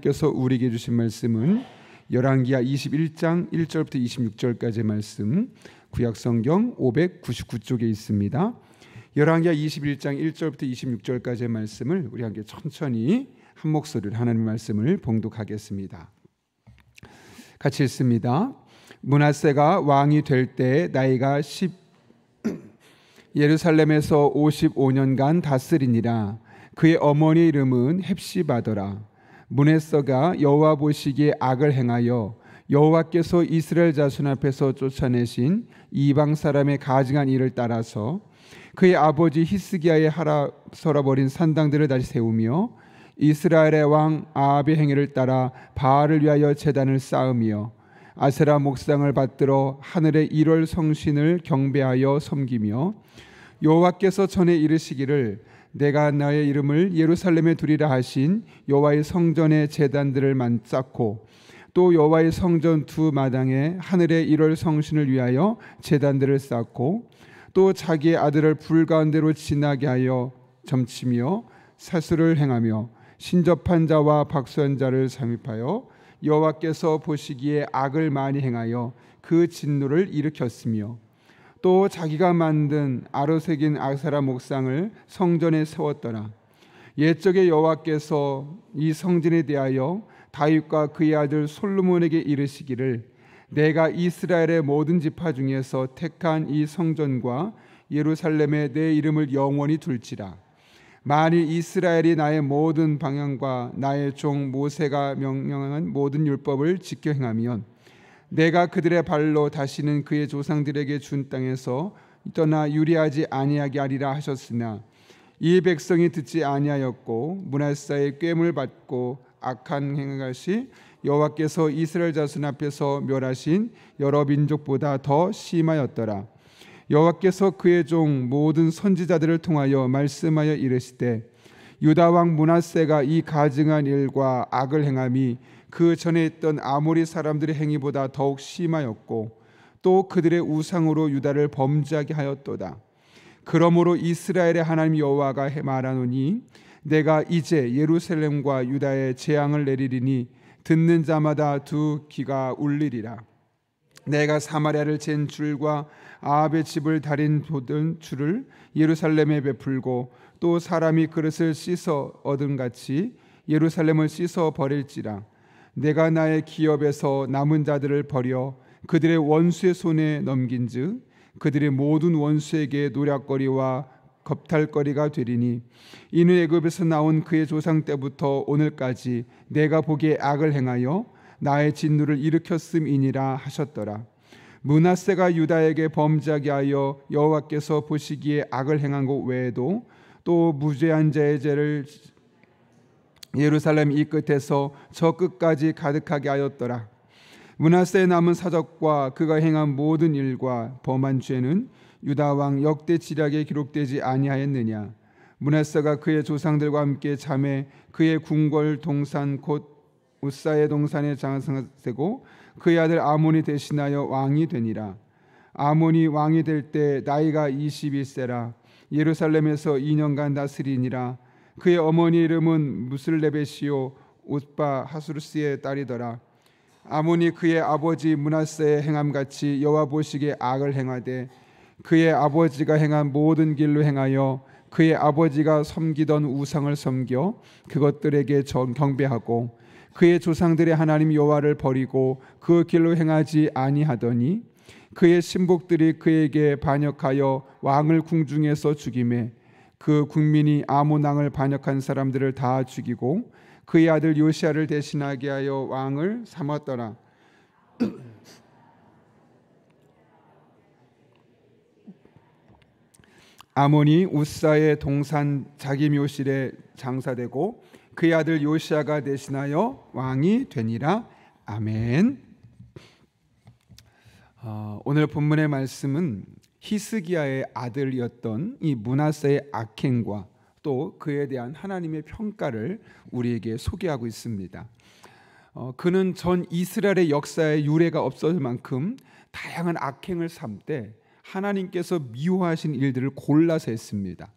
께서 우리에게 주신 말씀은 열왕기하 21장 1절부터 26절까지의 말씀, 구약성경 599쪽에 있습니다. 열왕기하 21장 1절부터 26절까지의 말씀을 우리 함께 천천히 한 목소리로 하나님의 말씀을 봉독하겠습니다. 같이 읽습니다. 므낫세가 왕이 될 때 나이가 예루살렘에서 55년간 다스리니라. 그의 어머니 이름은 헵시바더라. 므낫세가 여호와 보시기에 악을 행하여 여호와께서 이스라엘 자손 앞에서 쫓아내신 이방 사람의 가증한 일을 따라서 그의 아버지 히스기야의 하라 설어버린 산당들을 다시 세우며 이스라엘의 왕 아합의 행위를 따라 바알을 위하여 제단을 쌓으며 아세라 목상을 받들어 하늘의 1월 성신을 경배하여 섬기며 여호와께서 전에 이르시기를 내가 나의 이름을 예루살렘에 두리라 하신 여호와의 성전의 제단들을 쌓고 또 여호와의 성전 두 마당에 하늘의 1월 성신을 위하여 제단들을 쌓고 또 자기의 아들을 불 가운데로 지나게 하여 점치며 사수를 행하며 신접한 자와 박수한 자를 잠입하여 여호와께서 보시기에 악을 많이 행하여 그 진노를 일으켰으며 또 자기가 만든 아로새긴 아세라 목상을 성전에 세웠더라. 옛적에 여호와께서 이 성전에 대하여 다윗과 그의 아들 솔로몬에게 이르시기를 내가 이스라엘의 모든 지파 중에서 택한 이 성전과 예루살렘에 내 이름을 영원히 둘지라. 만일 이스라엘이 나의 모든 방향과 나의 종 모세가 명령한 모든 율법을 지켜 행하면 내가 그들의 발로 다시는 그의 조상들에게 준 땅에서 떠나 유리하지 아니하게 하리라 하셨으나 이 백성이 듣지 아니하였고 므낫세의 꾀물 받고 악한 행하시 여호와께서 이스라엘 자손 앞에서 멸하신 여러 민족보다 더 심하였더라. 여호와께서 그의 종 모든 선지자들을 통하여 말씀하여 이르시되 유다 왕 므낫세가 이 가증한 일과 악을 행함이 그 전에 있던 아모리 사람들의 행위보다 더욱 심하였고 또 그들의 우상으로 유다를 범죄하게 하였도다. 그러므로 이스라엘의 하나님 여호와가 말하노니 내가 이제 예루살렘과 유다에 재앙을 내리리니 듣는 자마다 두 귀가 울리리라. 내가 사마리아를 잰 줄과 아합의 집을 다린 돋은 줄을 예루살렘에 베풀고 또 사람이 그릇을 씻어 얻은 같이 예루살렘을 씻어 버릴지라. 내가 나의 기업에서 남은 자들을 버려 그들의 원수의 손에 넘긴즉 그들의 모든 원수에게 노략거리와 겁탈거리가 되리니 이는 애굽에서 나온 그의 조상 때부터 오늘까지 내가 보기에 악을 행하여 나의 진노를 일으켰음이니라 하셨더라. 므낫세가 유다에게 범죄하게 하여 여호와께서 보시기에 악을 행한 것 외에도 또 무죄한 자의 죄를 예루살렘 이 끝에서 저 끝까지 가득하게 하였더라. 므낫세의 남은 사적과 그가 행한 모든 일과 범한 죄는 유다 왕 역대 지략에 기록되지 아니하였느냐. 므낫세가 그의 조상들과 함께 잠에 그의 궁궐 동산 곧 우사의 동산에 장사되고 그의 아들 아몬이 대신하여 왕이 되니라. 아몬이 왕이 될 때 나이가 21세라. 예루살렘에서 2년간 다스리니라. 그의 어머니 이름은 무슬레벳이요 웃바 하수르스의 딸이더라. 아몬이 그의 아버지 므낫세의 행함같이 여호와 보시기에 악을 행하되 그의 아버지가 행한 모든 길로 행하여 그의 아버지가 섬기던 우상을 섬겨 그것들에게 경배하고 그의 조상들의 하나님 여호와를 버리고 그 길로 행하지 아니하더니 그의 신복들이 그에게 반역하여 왕을 궁중에서 죽이매 그 국민이 아몬 왕을 반역한 사람들을 다 죽이고 그의 아들 요시야를 대신하게 하여 왕을 삼았더라. 아몬이 우사의 동산 자기 묘실에 장사되고 그의 아들 요시야가 대신하여 왕이 되니라. 아멘. 오늘 본문의 말씀은 히스기야의 아들이었던 이 므낫세의 악행과 또 그에 대한 하나님의 평가를 우리에게 소개하고 있습니다. 그는 전 이스라엘의 역사에 유례가 없을 만큼 다양한 악행을 삼되 하나님께서 미워하신 일들을 골라서 했습니다.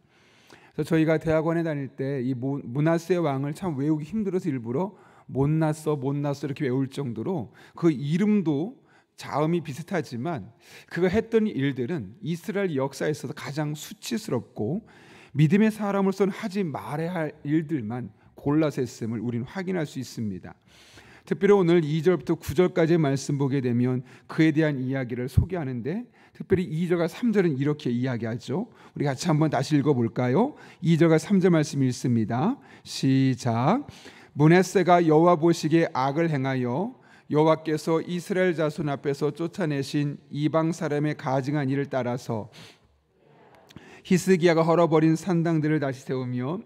그래서 저희가 대학원에 다닐 때 이 므낫세 왕을 참 외우기 힘들어서 일부러 못났어 이렇게 외울 정도로 그 이름도 자음이 비슷하지만 그가 했던 일들은 이스라엘 역사에서도 가장 수치스럽고 믿음의 사람으로서는 하지 말아야 할 일들만 골라서 했음을 우리는 확인할 수 있습니다. 특별히 오늘 2절부터 9절까지의 말씀 보게 되면 그에 대한 이야기를 소개하는데 특별히 2절과 3절은 이렇게 이야기하죠. 우리 같이 한번 다시 읽어볼까요? 2절과 3절 말씀 읽습니다. 시작. 므낫세가 여호와 보시기에 악을 행하여 여호와께서 이스라엘 자손 앞에서 쫓아내신 이방 사람의 가증한 일을 따라서 히스기야가 헐어버린 산당들을 다시 세우며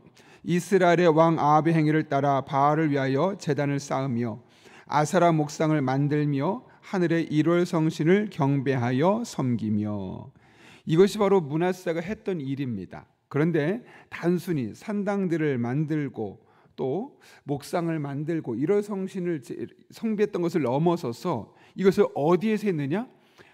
이스라엘의 왕 아합의 행위를 따라 바알을 위하여 제단을 쌓으며 아세라 목상을 만들며 하늘의 1월 성신을 경배하여 섬기며. 이것이 바로 므낫세가 했던 일입니다. 그런데 단순히 산당들을 만들고 또 목상을 만들고 1월 성신을 숭배했던 것을 넘어서서 이것을 어디에서 했느냐?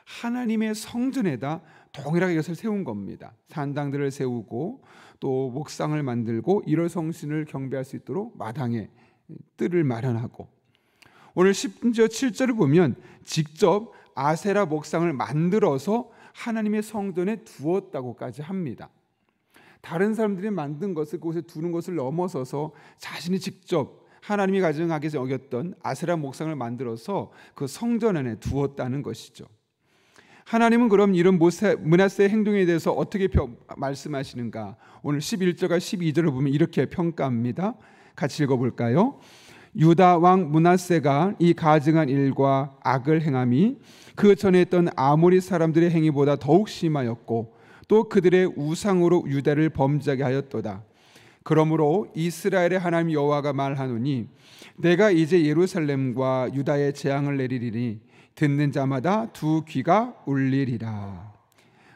하나님의 성전에다 동일하게 이것을 세운 겁니다. 산당들을 세우고 또 목상을 만들고 1월 성신을 경배할 수 있도록 마당에 뜰을 마련하고, 오늘 10절 7절을 보면 직접 아세라 목상을 만들어서 하나님의 성전에 두었다고까지 합니다. 다른 사람들이 만든 것을 그곳에 두는 것을 넘어서서 자신이 직접 하나님이 가증하게 여겼던 아세라 목상을 만들어서 그 성전 안에 두었다는 것이죠. 하나님은 그럼 이런 므낫세의 행동에 대해서 어떻게 말씀하시는가? 오늘 11절과 12절을 보면 이렇게 평가합니다. 같이 읽어볼까요? 유다 왕 므낫세가 이 가증한 일과 악을 행함이 그 전에 했던 아모리 사람들의 행위보다 더욱 심하였고 또 그들의 우상으로 유다를 범죄하게 하였도다. 그러므로 이스라엘의 하나님 여호와가 말하노니 내가 이제 예루살렘과 유다에 재앙을 내리리니 듣는 자마다 두 귀가 울리리라.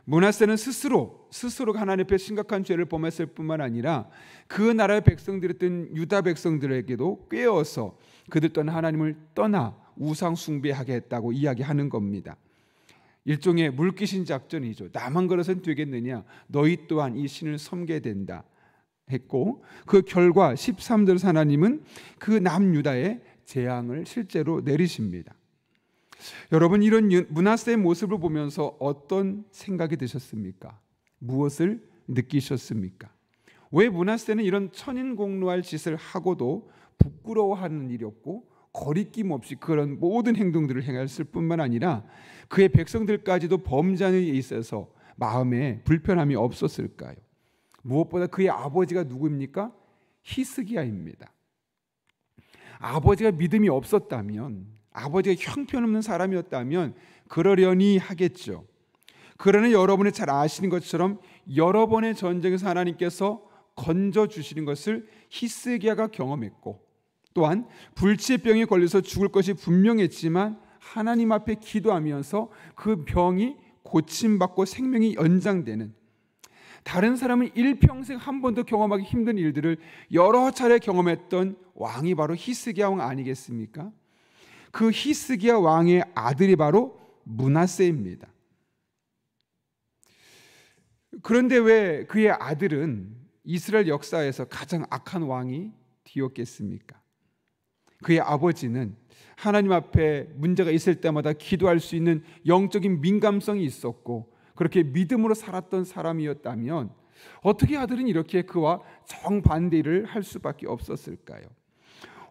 므낫세는 스스로가 하나님 앞에 심각한 죄를 범했을 뿐만 아니라 그 나라의 백성들이었던 유다 백성들에게도 꾀어서 그들 또한 하나님을 떠나 우상 숭배하게 했다고 이야기하는 겁니다. 일종의 물귀신 작전이죠. 나만 그러선 되겠느냐, 너희 또한 이 신을 섬게 된다 했고, 그 결과 13절 하나님은 그 남유다에 재앙을 실제로 내리십니다. 여러분, 이런 므낫세의 모습을 보면서 어떤 생각이 드셨습니까? 무엇을 느끼셨습니까? 왜 므낫세는 이런 천인공노할 짓을 하고도 부끄러워하는 일이 없고 거리낌 없이 그런 모든 행동들을 행했을 뿐만 아니라 그의 백성들까지도 범죄하는 일에 있어서 마음에 불편함이 없었을까요? 무엇보다 그의 아버지가 누구입니까? 히스기야입니다. 아버지가 믿음이 없었다면, 아버지가 형편없는 사람이었다면 그러려니 하겠죠. 그러나 여러분이 잘 아시는 것처럼 여러 번의 전쟁에서 하나님께서 건져주시는 것을 히스기야가 경험했고, 또한 불치의 병에 걸려서 죽을 것이 분명했지만 하나님 앞에 기도하면서 그 병이 고침받고 생명이 연장되는, 다른 사람은 일평생 한 번도 경험하기 힘든 일들을 여러 차례 경험했던 왕이 바로 히스기야 왕 아니겠습니까? 그 히스기야 왕의 아들이 바로 므낫세입니다. 그런데 왜 그의 아들은 이스라엘 역사에서 가장 악한 왕이 되었겠습니까? 그의 아버지는 하나님 앞에 문제가 있을 때마다 기도할 수 있는 영적인 민감성이 있었고 그렇게 믿음으로 살았던 사람이었다면 어떻게 아들은 이렇게 그와 정반대를 할 수밖에 없었을까요?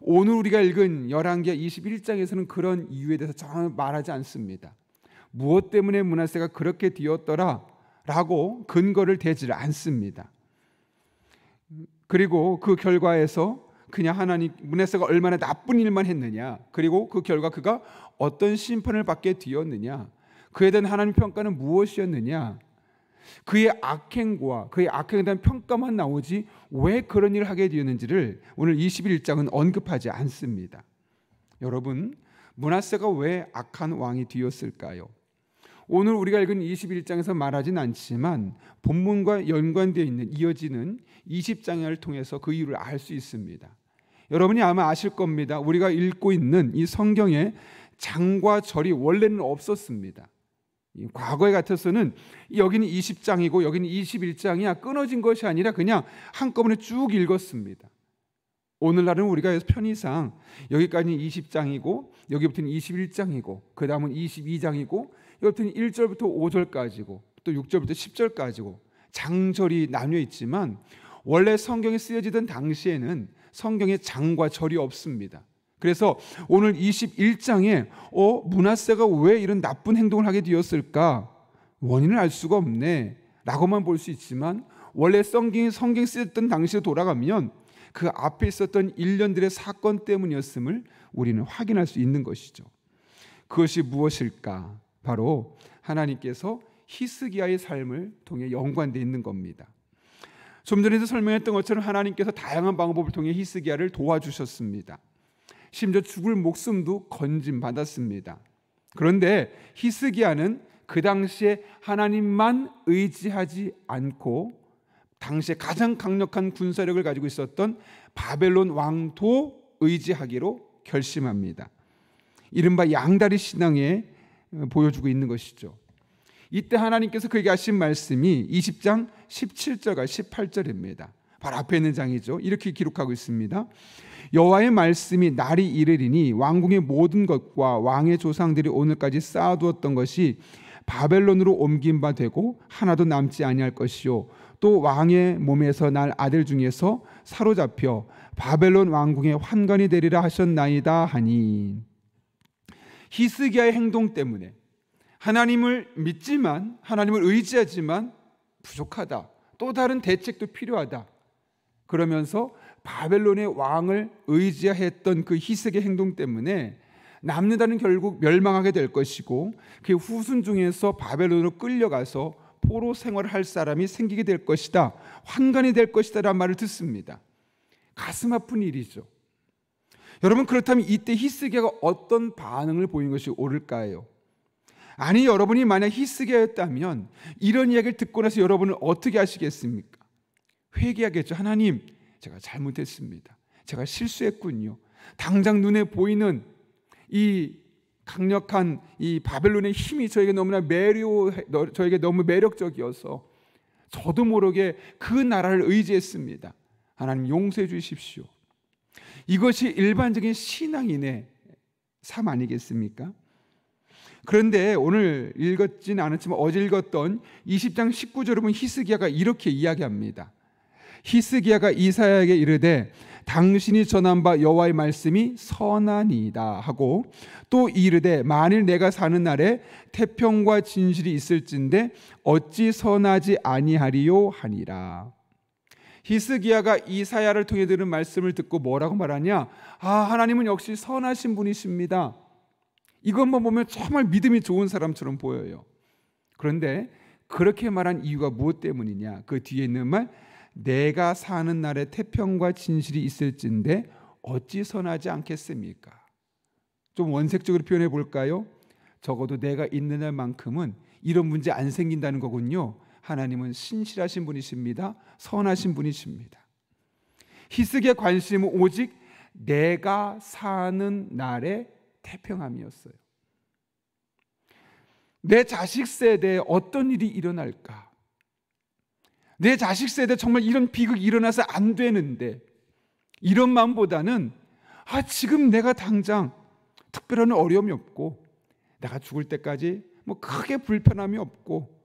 오늘 우리가 읽은 열왕기하 21장에서는 그런 이유에 대해서 전혀 말하지 않습니다. 무엇 때문에 므낫세가 그렇게 되었더라 라고 근거를 대지 않습니다. 그리고 그 결과에서 그냥 하나님, 므낫세가 얼마나 나쁜 일만 했느냐, 그리고 그 결과 그가 어떤 심판을 받게 되었느냐, 그에 대한 하나님 평가는 무엇이었느냐, 그의 악행과 그의 악행에 대한 평가만 나오지 왜 그런 일을 하게 되었는지를 오늘 21장은 언급하지 않습니다. 여러분, 므낫세가 왜 악한 왕이 되었을까요? 오늘 우리가 읽은 21장에서 말하진 않지만 본문과 연관되어 있는 이어지는 20장을 통해서 그 이유를 알 수 있습니다. 여러분이 아마 아실 겁니다. 우리가 읽고 있는 이 성경에 장과 절이 원래는 없었습니다. 과거에 같아서는 여기는 20장이고 여기는 21장이야 끊어진 것이 아니라 그냥 한꺼번에 쭉 읽었습니다. 오늘날은 우리가 편의상 여기까지는 20장이고 여기부터는 21장이고 그 다음은 22장이고 여기부터는 1절부터 5절까지고 또 6절부터 10절까지고 장절이 나뉘어 있지만 원래 성경이 쓰여지던 당시에는 성경에 장과 절이 없습니다. 그래서 오늘 21장에 므낫세가 왜 이런 나쁜 행동을 하게 되었을까? 원인을 알 수가 없네 라고만 볼 수 있지만 원래 성경이 쓰였던 당시에 돌아가면 그 앞에 있었던 일련들의 사건 때문이었음을 우리는 확인할 수 있는 것이죠. 그것이 무엇일까? 바로 하나님께서 히스기야의 삶을 통해 연관되어 있는 겁니다. 좀 전에도 설명했던 것처럼 하나님께서 다양한 방법을 통해 히스기야를 도와주셨습니다. 심지어 죽을 목숨도 건짐받았습니다. 그런데 히스기야는 그 당시에 하나님만 의지하지 않고 당시에 가장 강력한 군사력을 가지고 있었던 바벨론 왕도 의지하기로 결심합니다. 이른바 양다리 신앙에 보여주고 있는 것이죠. 이때 하나님께서 그에게 하신 말씀이 20장 17절과 18절입니다. 바로 앞에 있는 장이죠. 이렇게 기록하고 있습니다. 여호와의 말씀이 날이 이르리니 왕궁의 모든 것과 왕의 조상들이 오늘까지 쌓아두었던 것이 바벨론으로 옮긴 바 되고 하나도 남지 아니할 것이요 또 왕의 몸에서 날 아들 중에서 사로잡혀 바벨론 왕궁의 환관이 되리라 하셨나이다 하니, 히스기야의 행동 때문에 하나님을 믿지만 하나님을 의지하지만 부족하다, 또 다른 대책도 필요하다 그러면서 바벨론의 왕을 의지했던 그 히스기야의 행동 때문에 남유다는 결국 멸망하게 될 것이고 그 후손 중에서 바벨론으로 끌려가서 포로 생활을 할 사람이 생기게 될 것이다, 환관이 될 것이다 라는 말을 듣습니다. 가슴 아픈 일이죠. 여러분, 그렇다면 이때 히스기야가 어떤 반응을 보이는 것이 옳을까요? 아니, 여러분이 만약 히스기야였다면 이런 이야기를 듣고 나서 여러분은 어떻게 하시겠습니까? 회개하겠죠. 하나님, 제가 잘못했습니다. 제가 실수했군요. 당장 눈에 보이는 이 강력한 이 바벨론의 힘이 저에게 저에게 너무 매력적이어서 저도 모르게 그 나라를 의지했습니다. 하나님 용서해 주십시오. 이것이 일반적인 신앙인의 삶 아니겠습니까? 그런데 오늘 읽었지는 않았지만 어제 읽었던 20장 19절에 보면 히스기야가 이렇게 이야기합니다. 히스기야가 이사야에게 이르되 당신이 전한 바 여호와의 말씀이 선하니이다 하고 또 이르되 만일 내가 사는 날에 태평과 진실이 있을진데 어찌 선하지 아니하리요 하니라. 히스기야가 이사야를 통해 들은 말씀을 듣고 뭐라고 말하냐? 하나님은 역시 선하신 분이십니다. 이것만 보면 정말 믿음이 좋은 사람처럼 보여요. 그런데 그렇게 말한 이유가 무엇 때문이냐? 그 뒤에 있는 말, 내가 사는 날에 태평과 진실이 있을진데 어찌 선하지 않겠습니까? 좀 원색적으로 표현해 볼까요? 적어도 내가 있는 날만큼은 이런 문제 안 생긴다는 거군요. 하나님은 신실하신 분이십니다. 선하신 분이십니다. 히스기야의 관심은 오직 내가 사는 날의 태평함이었어요. 내 자식 세대에 어떤 일이 일어날까? 내 자식 세대 정말 이런 비극이 일어나서 안 되는데, 이런 마음보다는 지금 내가 당장 특별한 어려움이 없고 내가 죽을 때까지 뭐 크게 불편함이 없고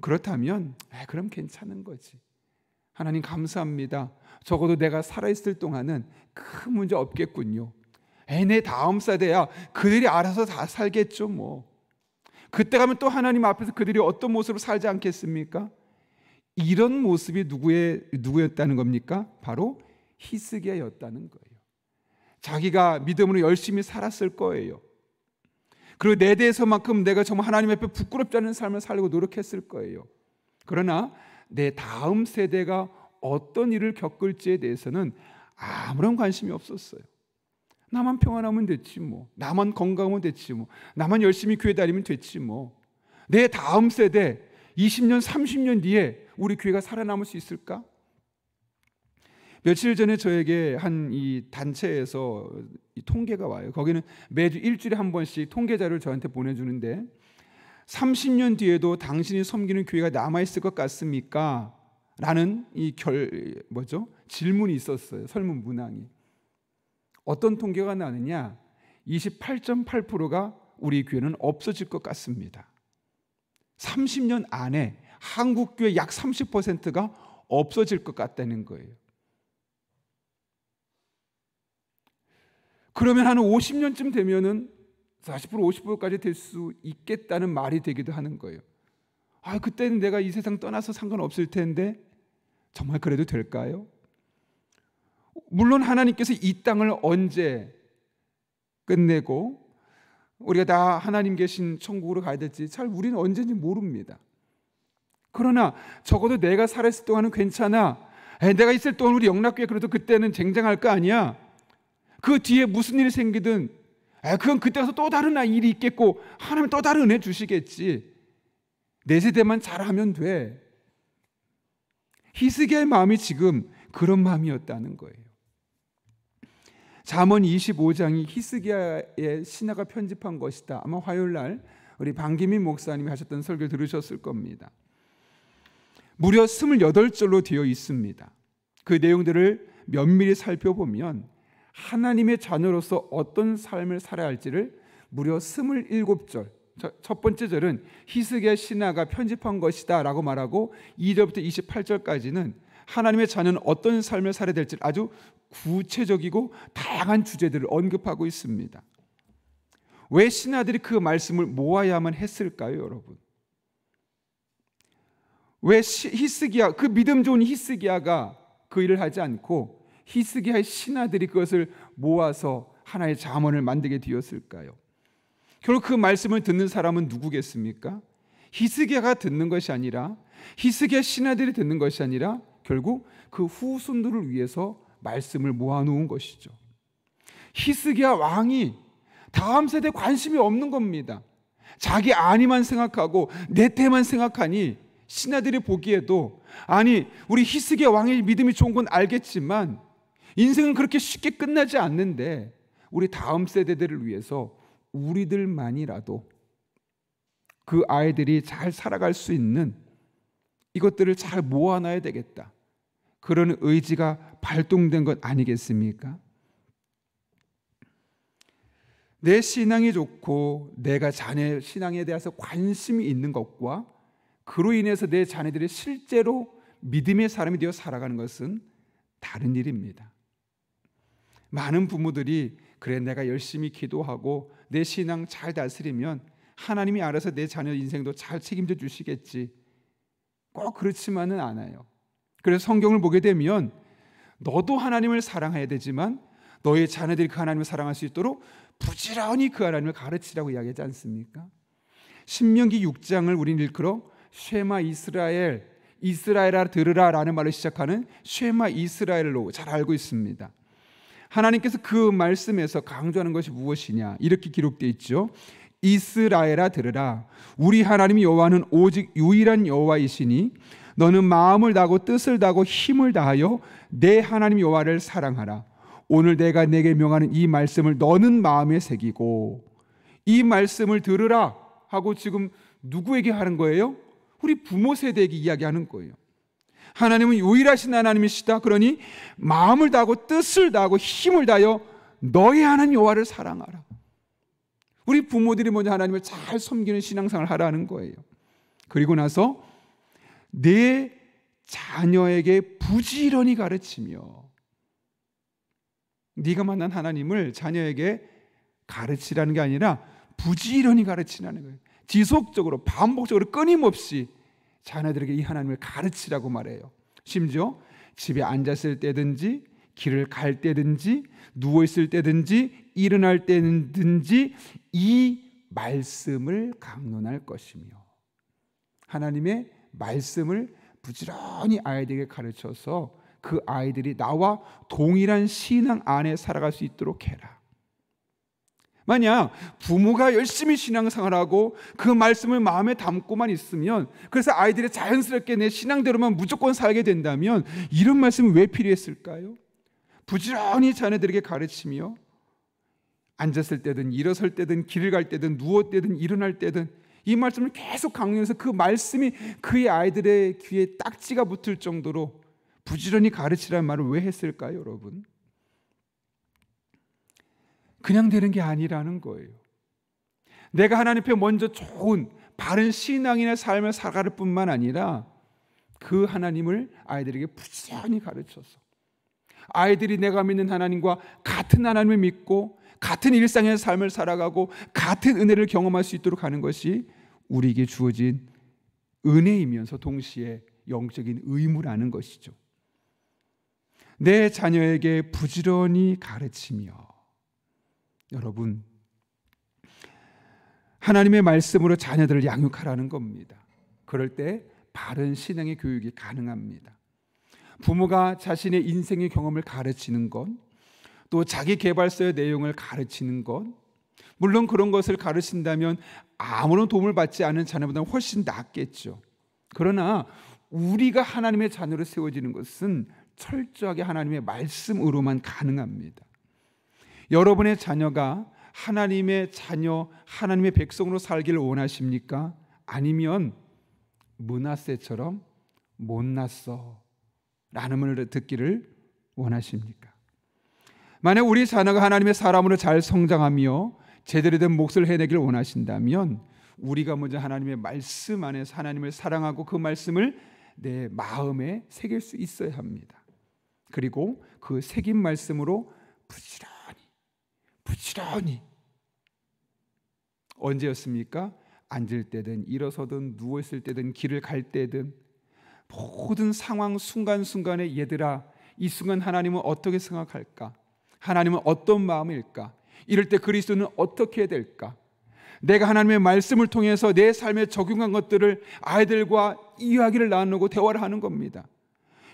그렇다면 그럼 괜찮은 거지. 하나님 감사합니다. 적어도 내가 살아있을 동안은 큰 문제 없겠군요. 내 다음 세대야 그들이 알아서 다 살겠죠 뭐. 그때 가면 또 하나님 앞에서 그들이 어떤 모습으로 살지 않겠습니까? 이런 모습이 누구였다는 겁니까? 바로 히스기야였다는 거예요. 자기가 믿음으로 열심히 살았을 거예요. 그리고 내 대해서만큼 내가 정말 하나님 앞에 부끄럽지 않은 삶을 살려고 노력했을 거예요. 그러나 내 다음 세대가 어떤 일을 겪을지에 대해서는 아무런 관심이 없었어요. 나만 평안하면 됐지 뭐. 나만 건강하면 됐지 뭐. 나만 열심히 교회 다니면 됐지 뭐. 내 다음 세대 20년, 30년 뒤에 우리 교회가 살아남을 수 있을까? 며칠 전에 저에게 한 이 단체에서 이 통계가 와요. 거기는 매주 일주일에 한 번씩 통계 자료를 저한테 보내주는데 30년 뒤에도 당신이 섬기는 교회가 남아있을 것 같습니까? 라는 질문이 있었어요. 설문 문항이. 어떤 통계가 나느냐? 28.8%가 우리 교회는 없어질 것 같습니다. 30년 안에 한국 교회 약 30%가 없어질 것 같다는 거예요. 그러면 한 50년쯤 되면은 40%, 50%까지 될 수 있겠다는 말이 되기도 하는 거예요. 그때는 내가 이 세상 떠나서 상관없을 텐데 정말 그래도 될까요? 물론 하나님께서 이 땅을 언제 끝내고 우리가 다 하나님 계신 천국으로 가야 될지 잘 우리는 언제인지 모릅니다. 그러나 적어도 내가 살아있을 동안은 괜찮아. 내가 있을 동안 우리 영락교회 그래도 그때는 쟁쟁할 거 아니야. 그 뒤에 무슨 일이 생기든 그건 그때 가서 또 다른 일이 있겠고 하나님 또 다른 은혜 주시겠지. 내 세대만 잘하면 돼. 히스기야의 마음이 지금 그런 마음이었다는 거예요. 잠언 25장이 히스기야의 신하가 편집한 것이다. 아마 화요일 날 우리 방기민 목사님이 하셨던 설교를 들으셨을 겁니다. 무려 28절로 되어 있습니다. 그 내용들을 면밀히 살펴보면 하나님의 자녀로서 어떤 삶을 살아야 할지를 무려 27절, 첫 번째 절은 히스기야 신하가 편집한 것이다 라고 말하고 2절부터 28절까지는 하나님의 자녀는 어떤 삶을 살아야 될지를 아주 구체적이고 다양한 주제들을 언급하고 있습니다. 왜 신하들이 그 말씀을 모아야만 했을까요, 여러분? 왜 히스기야, 그 믿음 좋은 히스기야가 그 일을 하지 않고 히스기야의 신하들이 그것을 모아서 하나의 잠언을 만들게 되었을까요? 결국 그 말씀을 듣는 사람은 누구겠습니까? 히스기야가 듣는 것이 아니라, 히스기야 신하들이 듣는 것이 아니라 결국 그 후손들을 위해서 말씀을 모아놓은 것이죠. 히스기야 왕이 다음 세대에 관심이 없는 겁니다. 자기 안위만 생각하고 내 때만 생각하니 신하들이 보기에도 우리 히스기야 왕의 믿음이 좋은 건 알겠지만 인생은 그렇게 쉽게 끝나지 않는데 우리 다음 세대들을 위해서 우리들만이라도 그 아이들이 잘 살아갈 수 있는 이것들을 잘 모아놔야 되겠다. 그런 의지가 발동된 것 아니겠습니까? 내 신앙이 좋고 내가 자녀의 신앙에 대해서 관심이 있는 것과 그로 인해서 내 자녀들이 실제로 믿음의 사람이 되어 살아가는 것은 다른 일입니다. 많은 부모들이 그래 내가 열심히 기도하고 내 신앙 잘 다스리면 하나님이 알아서 내 자녀 인생도 잘 책임져 주시겠지. 꼭 그렇지만은 않아요. 그래서 성경을 보게 되면 너도 하나님을 사랑해야 되지만 너의 자녀들이 그 하나님을 사랑할 수 있도록 부지런히 그 하나님을 가르치라고 이야기하지 않습니까? 신명기 6장을 우리는 일컬어 쉐마 이스라엘, 이스라엘아 들으라 라는 말로 시작하는 쉐마 이스라엘로 잘 알고 있습니다. 하나님께서 그 말씀에서 강조하는 것이 무엇이냐, 이렇게 기록되어 있죠. 이스라엘아 들으라. 우리 하나님 여호와는 오직 유일한 여호와이시니 너는 마음을 다하고 뜻을 다하고 힘을 다하여 내 하나님 여호와를 사랑하라. 오늘 내가 내게 명하는 이 말씀을 너는 마음에 새기고. 이 말씀을 들으라 하고 지금 누구에게 하는 거예요? 우리 부모 세대에게 이야기하는 거예요. 하나님은 유일하신 하나님이시다. 그러니 마음을 다하고 뜻을 다하고 힘을 다하여 너의 하나님 여호와를 사랑하라. 우리 부모들이 먼저 하나님을 잘 섬기는 신앙생활을 하라는 거예요. 그리고 나서 내 자녀에게 부지런히 가르치며, 네가 만난 하나님을 자녀에게 가르치라는 게 아니라 부지런히 가르치라는 거예요. 지속적으로 반복적으로 끊임없이 자녀들에게 이 하나님을 가르치라고 말해요. 심지어 집에 앉았을 때든지 길을 갈 때든지 누워있을 때든지 일어날 때든지 이 말씀을 강론할 것이며, 하나님의 말씀을 부지런히 아이들에게 가르쳐서 그 아이들이 나와 동일한 신앙 안에 살아갈 수 있도록 해라. 만약 부모가 열심히 신앙생활하고 그 말씀을 마음에 담고만 있으면, 그래서 아이들이 자연스럽게 내 신앙대로만 무조건 살게 된다면 이런 말씀이 왜 필요했을까요? 부지런히 자녀들에게 가르치며 앉았을 때든 일어설 때든 길을 갈 때든 누웠을 때든 일어날 때든 이 말씀을 계속 강조해서 그 말씀이 그의 아이들의 귀에 딱지가 붙을 정도로 부지런히 가르치라는 말을 왜 했을까요, 여러분? 그냥 되는 게 아니라는 거예요. 내가 하나님 앞에 먼저 좋은 바른 신앙인의 삶을 살아갈 뿐만 아니라 그 하나님을 아이들에게 부지런히 가르쳐서 아이들이 내가 믿는 하나님과 같은 하나님을 믿고 같은 일상의 삶을 살아가고 같은 은혜를 경험할 수 있도록 하는 것이 우리에게 주어진 은혜이면서 동시에 영적인 의무라는 것이죠. 내 자녀에게 부지런히 가르치며, 여러분, 하나님의 말씀으로 자녀들을 양육하라는 겁니다. 그럴 때 바른 신앙의 교육이 가능합니다. 부모가 자신의 인생의 경험을 가르치는 것, 또 자기 개발서의 내용을 가르치는 것, 물론 그런 것을 가르친다면 아무런 도움을 받지 않은 자녀보다는 훨씬 낫겠죠. 그러나 우리가 하나님의 자녀로 세워지는 것은 철저하게 하나님의 말씀으로만 가능합니다. 여러분의 자녀가 하나님의 자녀, 하나님의 백성으로 살기를 원하십니까? 아니면 므낫세처럼 못났어 라는 말을 듣기를 원하십니까? 만약 우리 자녀가 하나님의 사람으로 잘 성장하며 제대로 된 몫을 해내기를 원하신다면 우리가 먼저 하나님의 말씀 안에서 하나님을 사랑하고 그 말씀을 내 마음에 새길 수 있어야 합니다. 그리고 그 새긴 말씀으로 부지런히 언제였습니까? 앉을 때든 일어서든 누워있을 때든 길을 갈 때든 모든 상황 순간순간에 얘들아, 이 순간 하나님은 어떻게 생각할까? 하나님은 어떤 마음일까? 이럴 때 그리스도는 어떻게 해야 될까? 내가 하나님의 말씀을 통해서 내 삶에 적용한 것들을 아이들과 이야기를 나누고 대화를 하는 겁니다.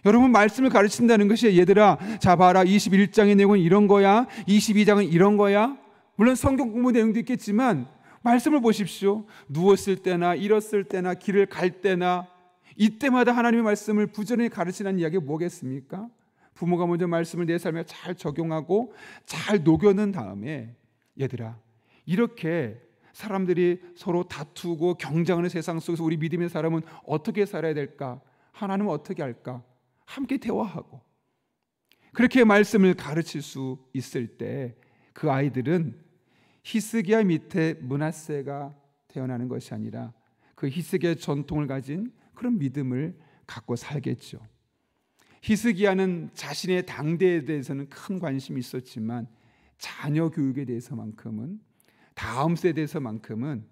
여러분, 말씀을 가르친다는 것이 얘들아, 자 봐라, 21장의 내용은 이런 거야, 22장은 이런 거야. 물론 성경 공부 내용도 있겠지만 말씀을 보십시오. 누웠을 때나 일었을 때나 길을 갈 때나 이때마다 하나님의 말씀을 부지런히 가르치는 이야기가 뭐겠습니까? 부모가 먼저 말씀을 내 삶에 잘 적용하고 잘 녹여낸 다음에 얘들아, 이렇게 사람들이 서로 다투고 경쟁하는 세상 속에서 우리 믿음의 사람은 어떻게 살아야 될까? 하나님은 어떻게 할까? 함께 대화하고 그렇게 말씀을 가르칠 수 있을 때 그 아이들은 히스기야 밑에 므낫세가 태어나는 것이 아니라 그 히스기야의 전통을 가진 그런 믿음을 갖고 살겠죠. 히스기야는 자신의 당대에 대해서는 큰 관심이 있었지만 자녀 교육에 대해서만큼은, 다음 세대에서만큼은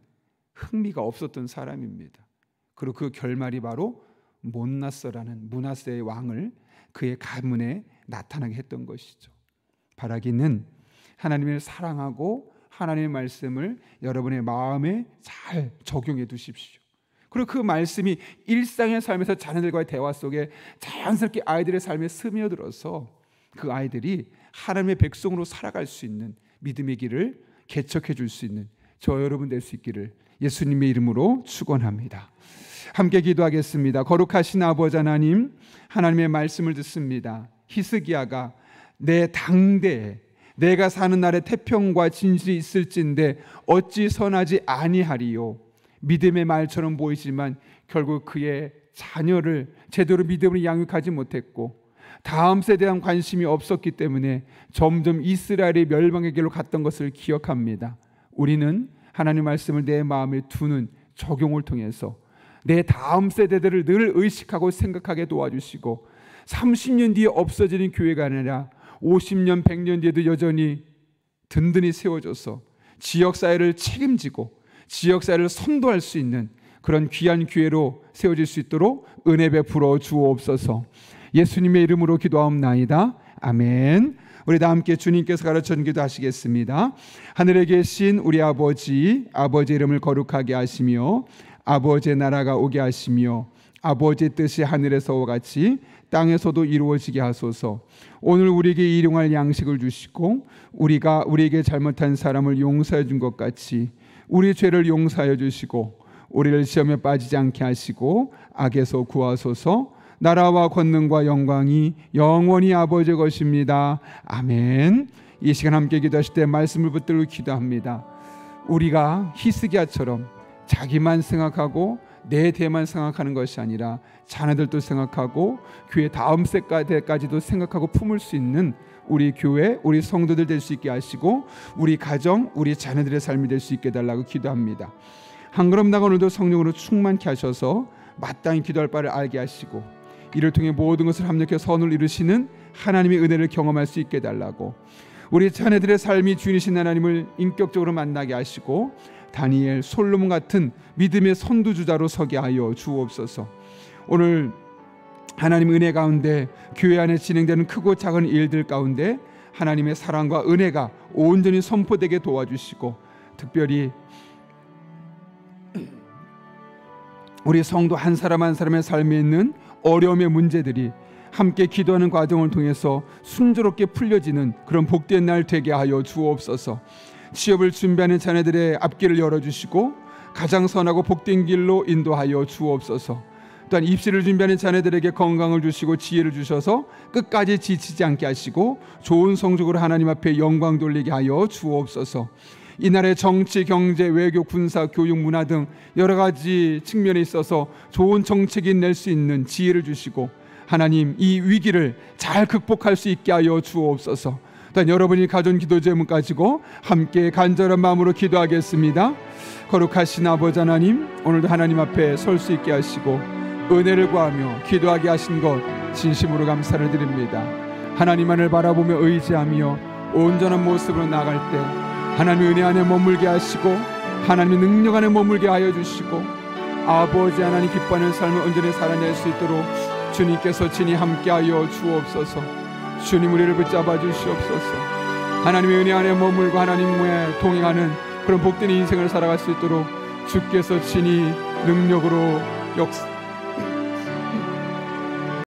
흥미가 없었던 사람입니다. 그리고 그 결말이 바로 못났어라는 므낫세의 왕을 그의 가문에 나타나게 했던 것이죠. 바라기는 하나님을 사랑하고 하나님의 말씀을 여러분의 마음에 잘 적용해 두십시오. 그리고 그 말씀이 일상의 삶에서 자녀들과의 대화 속에 자연스럽게 아이들의 삶에 스며들어서 그 아이들이 하나님의 백성으로 살아갈 수 있는 믿음의 길을 개척해 줄 수 있는 저 여러분 될 수 있기를 예수님의 이름으로 축원합니다. 함께 기도하겠습니다. 거룩하신 아버지 하나님, 하나님의 말씀을 듣습니다. 히스기야가 내 당대에 내가 사는 날에 태평과 진실이 있을진데 어찌 선하지 아니하리요. 믿음의 말처럼 보이지만 결국 그의 자녀를 제대로 믿음으로 양육하지 못했고 다음 세대에 대한 관심이 없었기 때문에 점점 이스라엘이 멸망의 길로 갔던 것을 기억합니다. 우리는 하나님 말씀을 내 마음에 두는 적용을 통해서 내 다음 세대들을 늘 의식하고 생각하게 도와주시고 30년 뒤에 없어지는 교회가 아니라 50년, 100년 뒤에도 여전히 든든히 세워져서 지역사회를 책임지고 지역사회를 선도할 수 있는 그런 귀한 기회로 세워질 수 있도록 은혜 베풀어 주옵소서. 예수님의 이름으로 기도하옵나이다. 아멘. 우리 다 함께 주님께서 가르쳐 기도하시겠습니다. 하늘에 계신 우리 아버지, 아버지 이름을 거룩하게 하시며 아버지의 나라가 오게 하시며 아버지의 뜻이 하늘에서와 같이 땅에서도 이루어지게 하소서. 오늘 우리에게 일용할 양식을 주시고 우리가 우리에게 잘못한 사람을 용서해 준 것 같이 우리 죄를 용서하여 주시고 우리를 시험에 빠지지 않게 하시고 악에서 구하소서. 나라와 권능과 영광이 영원히 아버지의 것입니다. 아멘. 이 시간 함께 기도하실 때 말씀을 붙들고 기도합니다. 우리가 히스기야처럼 자기만 생각하고 내 대만 생각하는 것이 아니라 자녀들도 생각하고 교회 다음 세대까지도 생각하고 품을 수 있는 우리 교회, 우리 성도들 될 수 있게 하시고 우리 가정, 우리 자녀들의 삶이 될 수 있게 해달라고 기도합니다. 한 걸음 나가 오늘도 성령으로 충만케 하셔서 마땅히 기도할 바를 알게 하시고 이를 통해 모든 것을 합력해 선을 이루시는 하나님의 은혜를 경험할 수 있게 해달라고, 우리 자녀들의 삶이 주인이신 하나님을 인격적으로 만나게 하시고 다니엘, 솔로몬 같은 믿음의 선두주자로 서게 하여 주옵소서. 오늘 하나님 은혜 가운데 교회 안에 진행되는 크고 작은 일들 가운데 하나님의 사랑과 은혜가 온전히 선포되게 도와주시고, 특별히 우리 성도 한 사람 한 사람의 삶에 있는 어려움의 문제들이 함께 기도하는 과정을 통해서 순조롭게 풀려지는 그런 복된 날 되게 하여 주옵소서. 취업을 준비하는 자녀들의 앞길을 열어주시고 가장 선하고 복된 길로 인도하여 주옵소서. 또한 입시를 준비하는 자녀들에게 건강을 주시고 지혜를 주셔서 끝까지 지치지 않게 하시고 좋은 성적으로 하나님 앞에 영광 돌리게 하여 주옵소서. 이 나라의 정치, 경제, 외교, 군사, 교육, 문화 등 여러 가지 측면에 있어서 좋은 정책이 낼 수 있는 지혜를 주시고 하나님 이 위기를 잘 극복할 수 있게 하여 주옵소서. 또한 여러분이 가져온 기도 제목 가지고 함께 간절한 마음으로 기도하겠습니다. 거룩하신 아버지 하나님, 오늘도 하나님 앞에 설 수 있게 하시고 은혜를 구하며 기도하게 하신 것 진심으로 감사를 드립니다. 하나님만을 바라보며 의지하며 온전한 모습으로 나갈 때 하나님의 은혜 안에 머물게 하시고 하나님의 능력 안에 머물게 하여 주시고 아버지 하나님 기뻐하는 삶을 온전히 살아낼 수 있도록 주님께서 친히 함께하여 주옵소서. 주님 우리를 붙잡아 주시옵소서. 하나님의 은혜 안에 머물고 하나님과 동행하는 그런 복된 인생을 살아갈 수 있도록 주께서 친히 능력으로 역사